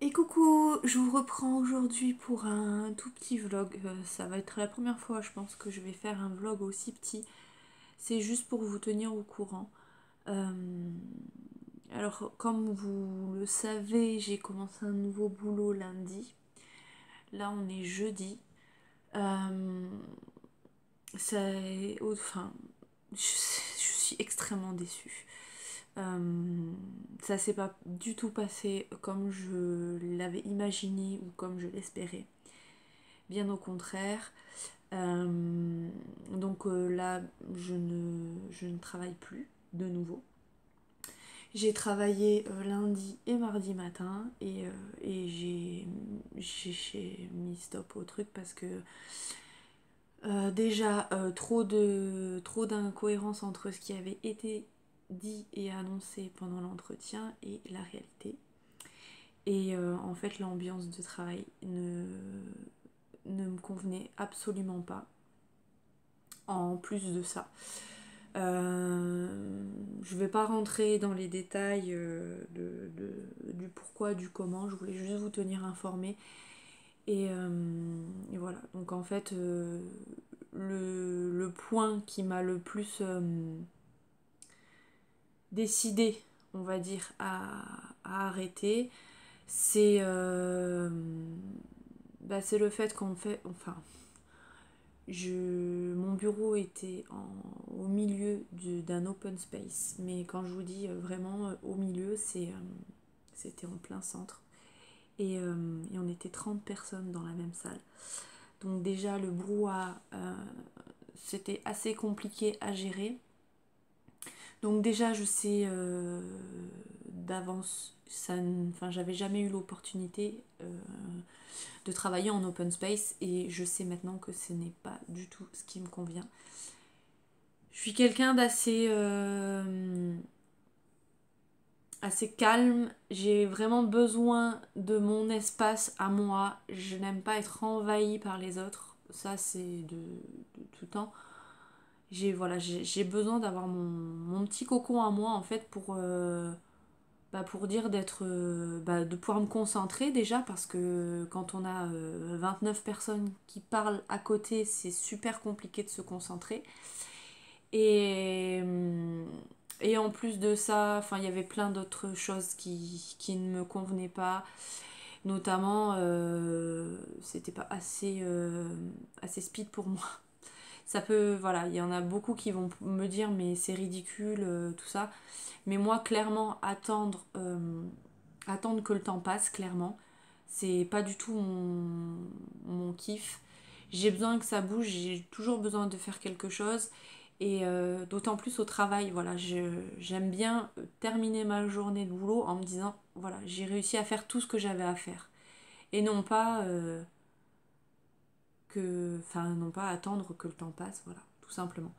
Et coucou, je vous reprends aujourd'hui pour un tout petit vlog. Ça va être la première fois, je pense, que je vais faire un vlog aussi petit. C'est juste pour vous tenir au courant. Euh, alors, comme vous le savez, j'ai commencé un nouveau boulot lundi. Là, on est jeudi. Euh, enfin, je suis extrêmement déçue. Ça s'est pas du tout passé comme je l'avais imaginé ou comme je l'espérais. Bien au contraire. Là, je ne travaille plus de nouveau. J'ai travaillé lundi et mardi matin et j'ai mis stop au truc parce que déjà trop d'incohérences entre ce qui avait été dit et annoncé pendant l'entretien et la réalité. Et en fait, l'ambiance de travail ne me convenait absolument pas. En plus de ça, je vais pas rentrer dans les détails du pourquoi, du comment, je voulais juste vous tenir informé. Et voilà, donc en fait, le point qui m'a le plus décidé, on va dire, à arrêter, c'est c'est le fait qu'on fait, enfin, mon bureau était au milieu d'un open space, mais quand je vous dis vraiment au milieu, c'était en plein centre. Et on était 30 personnes dans la même salle. Donc déjà le brouhaha, c'était assez compliqué à gérer. Donc déjà je sais d'avance, enfin j'avais jamais eu l'opportunité de travailler en open space et je sais maintenant que ce n'est pas du tout ce qui me convient. Je suis quelqu'un d'assez assez calme, j'ai vraiment besoin de mon espace à moi, je n'aime pas être envahie par les autres, ça c'est de tout temps. J'ai besoin d'avoir mon petit cocon à moi en fait pour dire de pouvoir me concentrer déjà parce que quand on a 29 personnes qui parlent à côté, c'est super compliqué de se concentrer. Et, euh, et en plus de ça, enfin, il y avait plein d'autres choses qui ne me convenaient pas. Notamment, c'était pas assez speed pour moi. Ça peut, voilà, il y en a beaucoup qui vont me dire mais c'est ridicule, tout ça. Mais moi, clairement, attendre que le temps passe, clairement, c'est pas du tout mon kiff. J'ai besoin que ça bouge, j'ai toujours besoin de faire quelque chose. Et d'autant plus au travail, voilà, j'aime bien terminer ma journée de boulot en me disant, voilà, j'ai réussi à faire tout ce que j'avais à faire. Et non pas non pas attendre que le temps passe, voilà, tout simplement.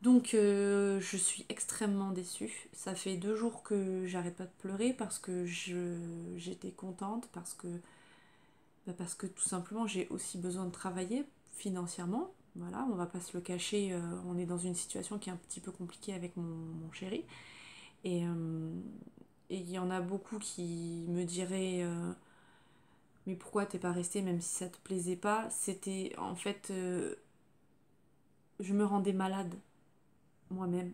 Donc je suis extrêmement déçue. Ça fait 2 jours que j'arrête pas de pleurer parce que j'étais contente, parce que tout simplement j'ai aussi besoin de travailler financièrement. Voilà, on va pas se le cacher, on est dans une situation qui est un petit peu compliquée avec mon chéri. Et et il y en a beaucoup qui me diraient mais pourquoi t'es pas resté même si ça te plaisait pas. C'était en fait je me rendais malade moi-même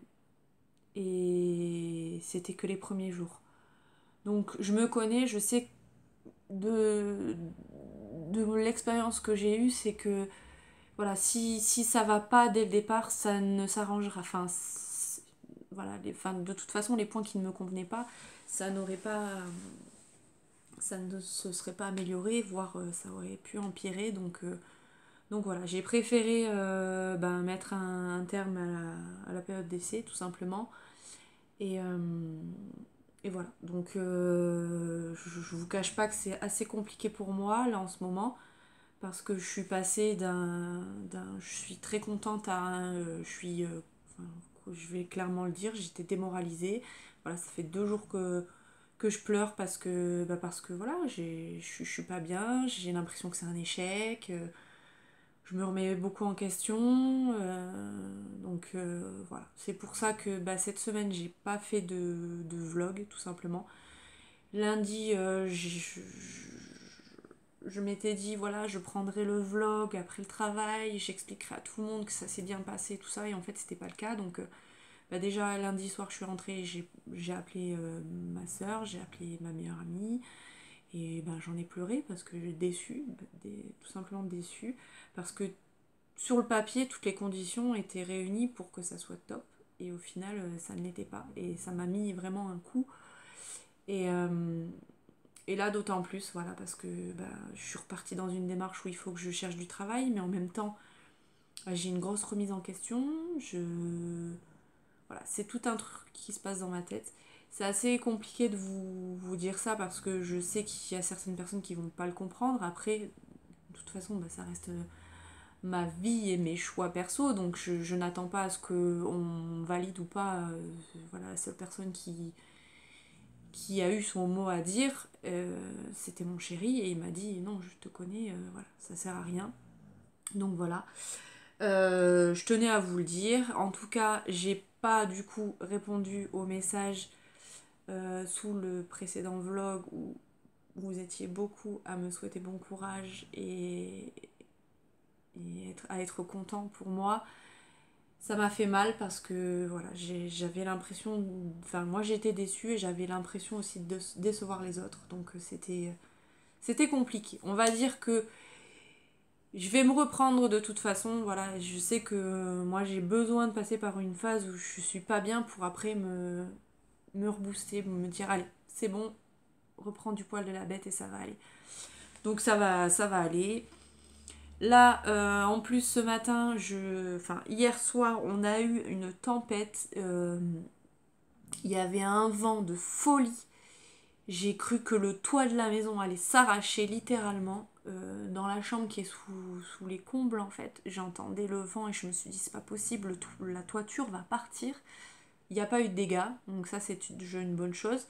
et c'était que les premiers jours. Donc je me connais, je sais de, de l'expérience que j'ai eue, c'est que voilà, si ça va pas dès le départ, ça ne s'arrangera. Enfin, voilà, de toute façon, les points qui ne me convenaient pas, ça n'aurait pas, ça ne se serait pas amélioré, voire ça aurait pu empirer. Donc voilà, j'ai préféré mettre un terme à la période d'essai, tout simplement. Et, euh, et voilà, donc je vous cache pas que c'est assez compliqué pour moi là en ce moment parce que je suis passée je suis très contente à enfin, je vais clairement le dire, j'étais démoralisée. Voilà, ça fait 2 jours que je pleure parce que voilà, je suis pas bien, j'ai l'impression que c'est un échec. Je me remets beaucoup en question. Voilà. C'est pour ça que cette semaine, j'ai pas fait de vlog, tout simplement. Lundi, je m'étais dit, voilà, je prendrai le vlog après le travail, j'expliquerai à tout le monde que ça s'est bien passé, tout ça, et en fait, c'était pas le cas. Donc, déjà, lundi soir, je suis rentrée, j'ai appelé ma soeur, j'ai appelé ma meilleure amie, et j'en ai pleuré parce que j'ai déçue, tout simplement déçue, parce que sur le papier, toutes les conditions étaient réunies pour que ça soit top, et au final, ça ne l'était pas, et ça m'a mis vraiment un coup. Et, et là, d'autant plus, voilà, parce que je suis repartie dans une démarche où il faut que je cherche du travail, mais en même temps, j'ai une grosse remise en question. Voilà, c'est tout un truc qui se passe dans ma tête. C'est assez compliqué de vous dire ça parce que je sais qu'il y a certaines personnes qui vont pas le comprendre. Après, de toute façon, ça reste ma vie et mes choix perso, donc je n'attends pas à ce qu'on valide ou pas. Voilà, la seule personne qui a eu son mot à dire, c'était mon chéri, et il m'a dit non, je te connais, voilà, ça sert à rien. Donc voilà. Je tenais à vous le dire. En tout cas, j'ai pas du coup répondu au message sous le précédent vlog où vous étiez beaucoup à me souhaiter bon courage et à être content pour moi. Ça m'a fait mal parce que voilà, j'avais l'impression, enfin moi j'étais déçue et j'avais l'impression aussi de décevoir les autres, donc c'était compliqué. On va dire que je vais me reprendre de toute façon, voilà, je sais que moi j'ai besoin de passer par une phase où je suis pas bien pour après me rebooster, me dire allez, c'est bon, reprends du poil de la bête et ça va aller. Donc ça va aller. Là, en plus ce matin, enfin hier soir, on a eu une tempête. Il y avait un vent de folie. J'ai cru que le toit de la maison allait s'arracher littéralement. Dans la chambre qui est sous les combles en fait, j'entendais le vent et je me suis dit c'est pas possible, la toiture va partir. Il n'y a pas eu de dégâts, donc ça c'est déjà une bonne chose.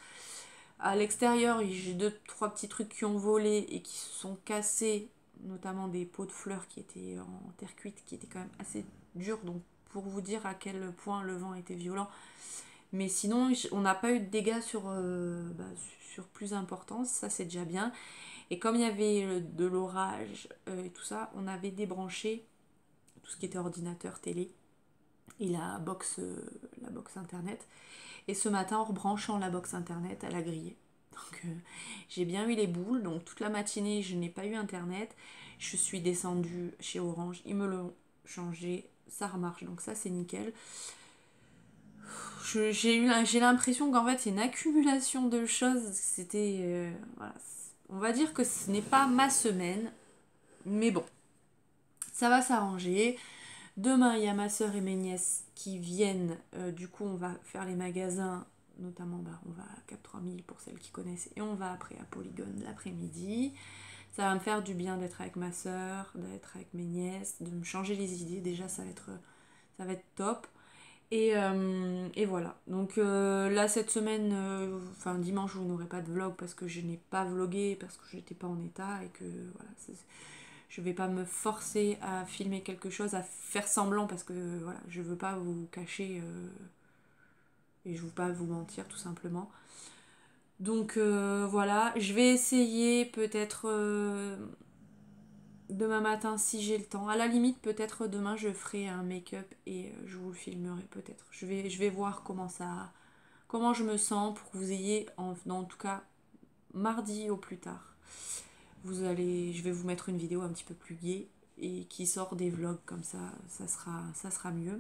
À l'extérieur, j'ai 2-3 petits trucs qui ont volé et qui se sont cassés, notamment des pots de fleurs qui étaient en terre cuite, qui étaient quand même assez durs, donc pour vous dire à quel point le vent était violent. Mais sinon, on n'a pas eu de dégâts sur plus importance, ça c'est déjà bien. Et comme il y avait de l'orage et tout ça, on avait débranché tout ce qui était ordinateur, télé et la box internet. Et ce matin, en rebranchant la box internet, elle a grillé. Donc j'ai bien eu les boules, donc toute la matinée, je n'ai pas eu internet. Je suis descendue chez Orange, ils me l'ont changé, ça remarche, donc ça c'est nickel. J'ai l'impression qu'en fait c'est une accumulation de choses. C'était voilà. On va dire que ce n'est pas ma semaine, mais bon, ça va s'arranger. Demain, il y a ma soeur et mes nièces qui viennent. Du coup, on va faire les magasins, notamment on va à Cap 3000 pour celles qui connaissent, et on va après à Polygone l'après-midi. Ça va me faire du bien d'être avec ma soeur, d'être avec mes nièces, de me changer les idées. Déjà, ça va être top. Et voilà. Donc là, cette semaine, enfin dimanche, vous n'aurez pas de vlog parce que je n'ai pas vlogué, parce que j'étais pas en état et que voilà, je vais pas me forcer à filmer quelque chose, à faire semblant parce que voilà, je veux pas vous cacher et je veux pas vous mentir tout simplement. Donc voilà, je vais essayer peut-être demain matin si j'ai le temps. À la limite, peut-être demain je ferai un make-up et je vous le filmerai peut-être. Je vais voir comment je me sens pour que vous ayez en tout cas mardi au plus tard. Je vais vous mettre une vidéo un petit peu plus gaie et qui sort des vlogs comme ça sera mieux.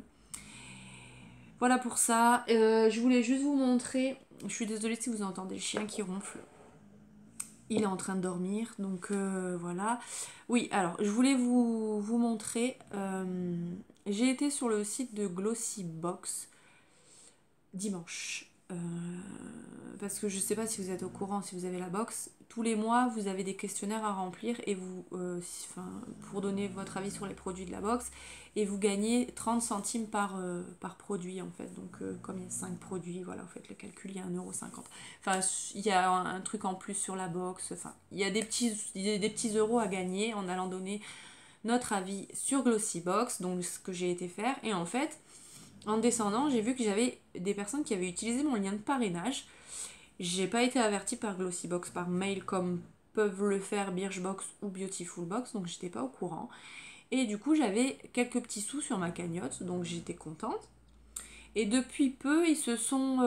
Voilà pour ça. Je voulais juste vous montrer. Je suis désolée si vous entendez le chien qui ronfle. Il est en train de dormir, donc voilà. Oui, alors je voulais vous montrer. J'ai été sur le site de Glossybox dimanche. Parce que je sais pas si vous êtes au courant, si vous avez la box. Tous les mois, vous avez des questionnaires à remplir et pour donner votre avis sur les produits de la box. Et vous gagnez 30 centimes par produit en fait. Donc comme il y a 5 produits, voilà, vous faites le calcul, il y a 1,50€. Enfin, il y a un truc en plus sur la box. Enfin, il y a des petits euros à gagner en allant donner notre avis sur Glossybox. Donc ce que j'ai été faire. Et en fait, en descendant, j'ai vu que j'avais des personnes qui avaient utilisé mon lien de parrainage. J'ai pas été avertie par Glossybox par mail comme peuvent le faire Birchbox ou Beautiful Box, donc j'étais pas au courant. Et du coup, j'avais quelques petits sous sur ma cagnotte, donc j'étais contente. Et depuis peu, ils se sont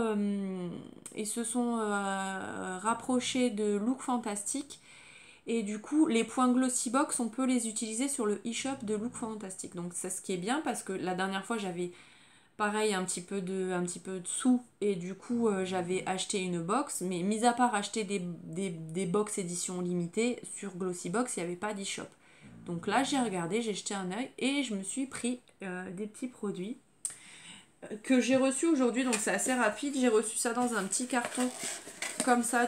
rapprochés de Look Fantastic. Et du coup, les points Glossybox, on peut les utiliser sur le e-shop de Look Fantastic. Donc c'est ce qui est bien parce que la dernière fois, j'avais pareil un petit peu de sous. Et du coup, j'avais acheté une box. Mais mis à part acheter des box édition limitée, sur Glossybox, il n'y avait pas d'e-shop. Donc là, j'ai regardé, j'ai jeté un œil et je me suis pris des petits produits que j'ai reçus aujourd'hui. Donc c'est assez rapide. J'ai reçu ça dans un petit carton comme ça,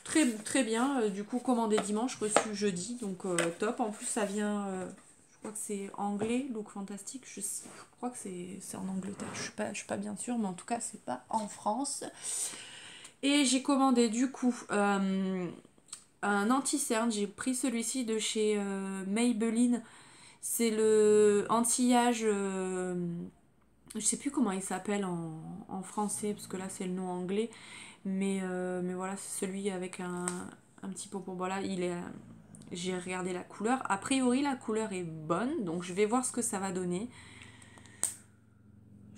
très, très bien. Du coup, commandé dimanche, reçu jeudi. Donc top. En plus, ça vient, je crois que c'est anglais, Look Fantastic. Je crois que c'est en Angleterre. Je suis pas bien sûre, mais en tout cas, c'est pas en France. Et j'ai commandé du coup un anti-cerne. J'ai pris celui-ci de chez Maybelline. C'est le anti-âge, je sais plus comment il s'appelle en français, parce que là c'est le nom anglais. Mais voilà, c'est celui avec un petit pompon. Voilà, j'ai regardé la couleur. A priori, la couleur est bonne, donc je vais voir ce que ça va donner.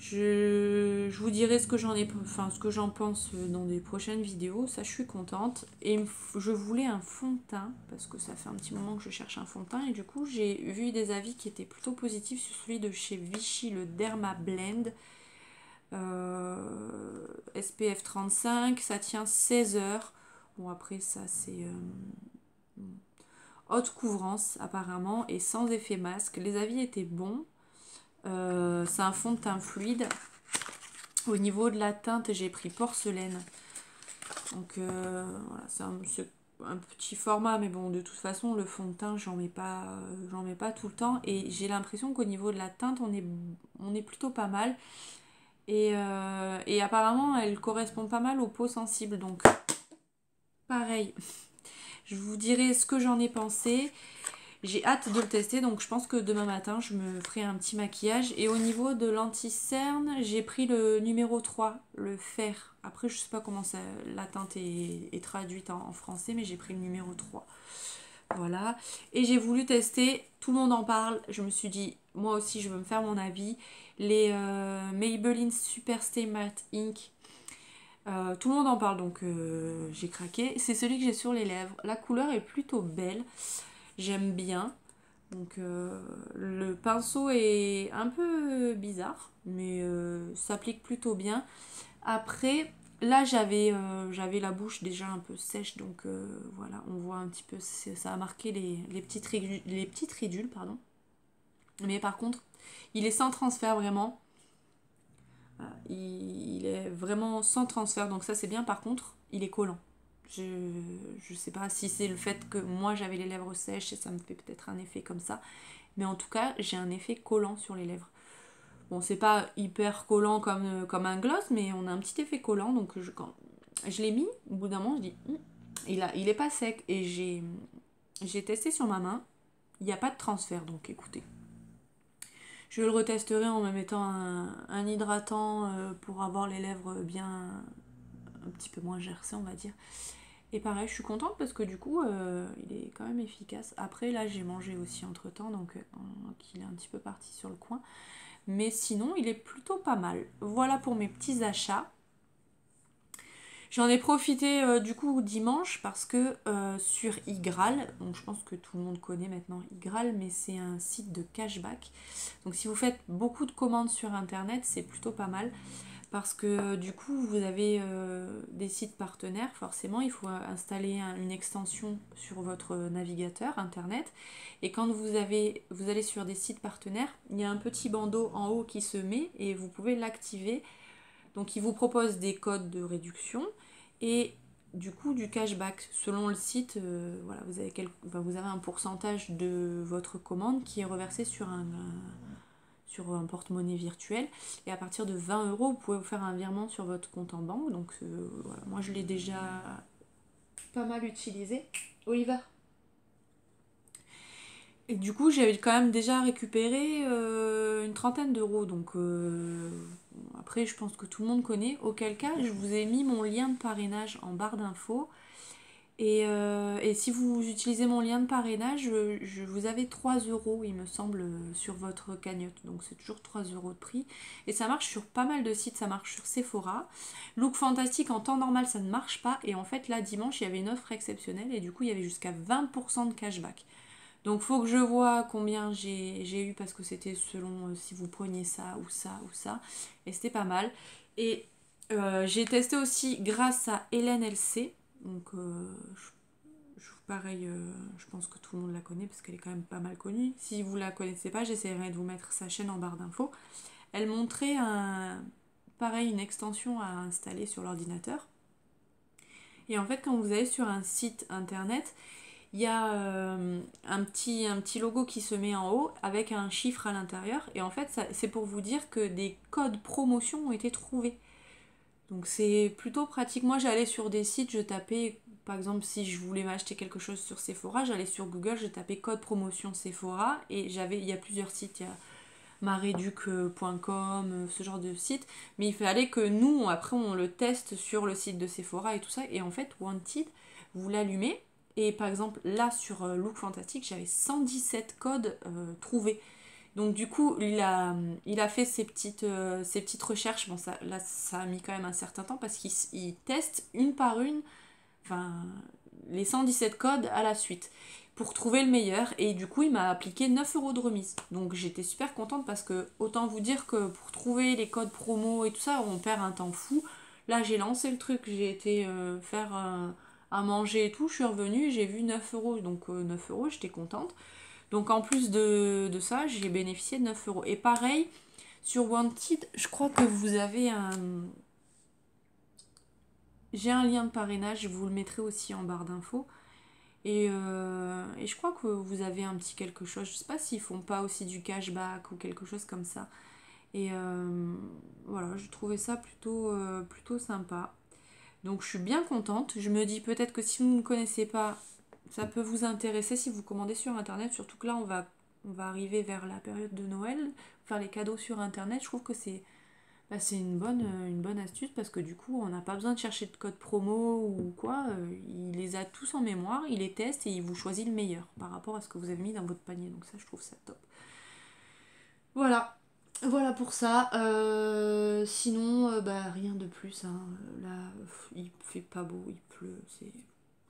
Je vous dirai ce que ce que j'en pense dans des prochaines vidéos. Ça, je suis contente. Et je voulais un fond de teint parce que ça fait un petit moment que je cherche un fond de teint. Et du coup, j'ai vu des avis qui étaient plutôt positifs sur celui de chez Vichy, le Derma Blend. SPF 35, ça tient 16 heures. Bon, après, ça, c'est haute couvrance apparemment et sans effet masque. Les avis étaient bons. C'est un fond de teint fluide. Au niveau de la teinte, j'ai pris porcelaine. Donc voilà, c'est un petit format, mais bon, de toute façon, le fond de teint, j'en mets pas tout le temps. Et j'ai l'impression qu'au niveau de la teinte, on est plutôt pas mal. Et apparemment, elle correspond pas mal aux peaux sensibles. Donc, pareil, je vous dirai ce que j'en ai pensé. J'ai hâte de le tester, donc je pense que demain matin, je me ferai un petit maquillage. Et au niveau de l'anti-cerne, j'ai pris le numéro 3, le fer. Après, je sais pas comment la teinte est traduite en français, mais j'ai pris le numéro 3. Voilà. Et j'ai voulu tester, tout le monde en parle. Je me suis dit, moi aussi, je veux me faire mon avis. Les Maybelline Super Stay Matte Ink. Tout le monde en parle, donc j'ai craqué. C'est celui que j'ai sur les lèvres. La couleur est plutôt belle. J'aime bien. Donc le pinceau est un peu bizarre, mais s'applique plutôt bien. Après, là j'avais la bouche déjà un peu sèche, donc voilà, on voit un petit peu, ça a marqué les petites ridules, pardon. Mais par contre, il est sans transfert vraiment. Voilà, il est vraiment sans transfert, donc ça c'est bien. Par contre, il est collant. Je sais pas si c'est le fait que moi j'avais les lèvres sèches et ça me fait peut-être un effet comme ça. Mais en tout cas, j'ai un effet collant sur les lèvres. Bon, c'est pas hyper collant comme un gloss, mais on a un petit effet collant. Donc quand je l'ai mis, au bout d'un moment, je dis, il est pas sec. Et j'ai testé sur ma main. Il n'y a pas de transfert, donc écoutez. Je le retesterai en me mettant un hydratant pour avoir les lèvres bien un petit peu moins gercées, on va dire. Et pareil, je suis contente parce que du coup, il est quand même efficace. Après, là, j'ai mangé aussi entre temps, donc il est un petit peu parti sur le coin. Mais sinon, il est plutôt pas mal. Voilà pour mes petits achats. J'en ai profité du coup dimanche parce que sur iGraal, donc je pense que tout le monde connaît maintenant iGraal, mais c'est un site de cashback. Donc si vous faites beaucoup de commandes sur internet, c'est plutôt pas mal. Parce que du coup, vous avez des sites partenaires, forcément, il faut installer une extension sur votre navigateur internet. Et quand vous allez sur des sites partenaires, il y a un petit bandeau en haut qui se met et vous pouvez l'activer. Donc, il vous propose des codes de réduction et du coup du cashback. Selon le site, voilà, vous avez un pourcentage de votre commande qui est reversé sur un porte-monnaie virtuel et à partir de 20 euros vous pouvez vous faire un virement sur votre compte en banque. Donc voilà, moi je l'ai déjà pas mal utilisé. Oliver. Et du coup, j'avais quand même déjà récupéré une trentaine d'euros. Donc après, je pense que tout le monde connaît. Auquel cas, je vous ai mis mon lien de parrainage en barre d'infos. Et si vous utilisez mon lien de parrainage, vous avez 3 euros, il me semble, sur votre cagnotte. Donc c'est toujours 3 euros de prix. Et ça marche sur pas mal de sites, ça marche sur Sephora. Look Fantastic, en temps normal, ça ne marche pas. Et en fait, là, dimanche, il y avait une offre exceptionnelle. Et du coup, il y avait jusqu'à 20% de cashback. Donc faut que je vois combien j'ai eu parce que c'était selon si vous preniez ça ou ça ou ça. Et c'était pas mal. Et j'ai testé aussi grâce à Hélène LC. Donc pareil, je pense que tout le monde la connaît parce qu'elle est quand même pas mal connue. Si vous la connaissez pas, j'essaierai de vous mettre sa chaîne en barre d'infos. Elle montrait pareil, une extension à installer sur l'ordinateur. Et en fait, quand vous allez sur un site internet, il y a un petit logo qui se met en haut avec un chiffre à l'intérieur. Et en fait, c'est pour vous dire que des codes promotion ont été trouvés. Donc c'est plutôt pratique. Moi, j'allais sur des sites, je tapais, par exemple, si je voulais m'acheter quelque chose sur Sephora, j'allais sur Google, je tapais code promotion Sephora. Et il y a plusieurs sites, il y a mareduc.com, ce genre de site. Mais il fallait que nous, après, on le teste sur le site de Sephora et tout ça. Et en fait, Wanted, vous l'allumez. Et par exemple, là, sur Look Fantastic, j'avais 117 codes trouvés. Donc du coup, il a fait ses petites recherches. Bon, là, ça a mis quand même un certain temps parce qu'il teste une par une, enfin, les 117 codes à la suite pour trouver le meilleur. Et du coup, il m'a appliqué 9 euros de remise. Donc j'étais super contente parce que, autant vous dire que pour trouver les codes promo et tout ça, on perd un temps fou. Là, j'ai lancé le truc, j'ai été faire à manger et tout. Je suis revenue, j'ai vu 9 euros. Donc 9 euros, j'étais contente. Donc en plus de ça, j'ai bénéficié de 9 euros. Et pareil, sur Wanted, je crois que vous avez un... J'ai un lien de parrainage, je vous le mettrai aussi en barre d'infos. Et je crois que vous avez un petit quelque chose. Je sais pas s'ils font pas aussi du cashback ou quelque chose comme ça. Et voilà, j'ai trouvé ça plutôt sympa. Donc je suis bien contente. Je me dis peut-être que si vous ne connaissez pas, ça peut vous intéresser si vous commandez sur internet. Surtout que là, on va arriver vers la période de Noël. Faire les cadeaux sur internet, je trouve que c'est une bonne astuce parce que du coup, on n'a pas besoin de chercher de code promo ou quoi. Il les a tous en mémoire, il les teste et il vous choisit le meilleur par rapport à ce que vous avez mis dans votre panier. Donc ça, je trouve ça top. Voilà. Voilà pour ça. Sinon, bah rien de plus, hein. Là, il fait pas beau, il pleut.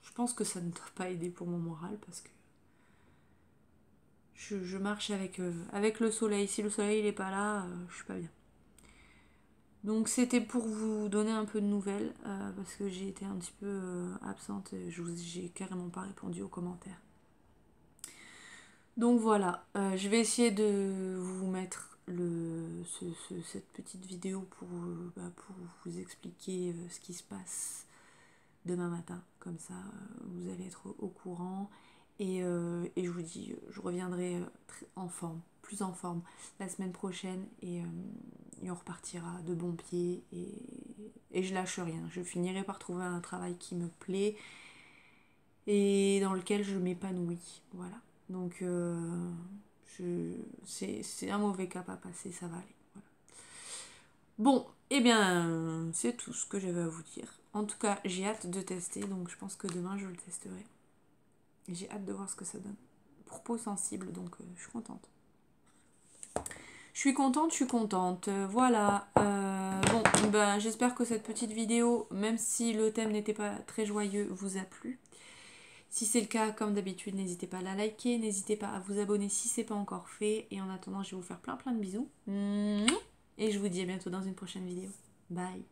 Je pense que ça ne doit pas aider pour mon moral parce que je marche avec le soleil. Si le soleil n'est pas là, je suis pas bien. Donc c'était pour vous donner un peu de nouvelles parce que j'ai été un petit peu absente et j'ai carrément pas répondu aux commentaires. Donc voilà, je vais essayer de vous mettre cette petite vidéo pour vous expliquer ce qui se passe demain matin. Comme ça, vous allez être au courant. Et je vous dis, je reviendrai en forme, plus en forme la semaine prochaine et on repartira de bon pied et je lâche rien. Je finirai par trouver un travail qui me plaît et dans lequel je m'épanouis. Voilà. Donc c'est un mauvais cap à passer, ça va aller. Voilà. Bon, eh bien, c'est tout ce que j'avais à vous dire. En tout cas, j'ai hâte de tester, donc je pense que demain je le testerai. Et j'ai hâte de voir ce que ça donne. Pour peau sensible, donc je suis contente. Je suis contente. Voilà. Bon, ben, j'espère que cette petite vidéo, même si le thème n'était pas très joyeux, vous a plu. Si c'est le cas, comme d'habitude, n'hésitez pas à la liker, n'hésitez pas à vous abonner si c'est pas encore fait. Et en attendant, je vais vous faire plein de bisous. Et je vous dis à bientôt dans une prochaine vidéo. Bye.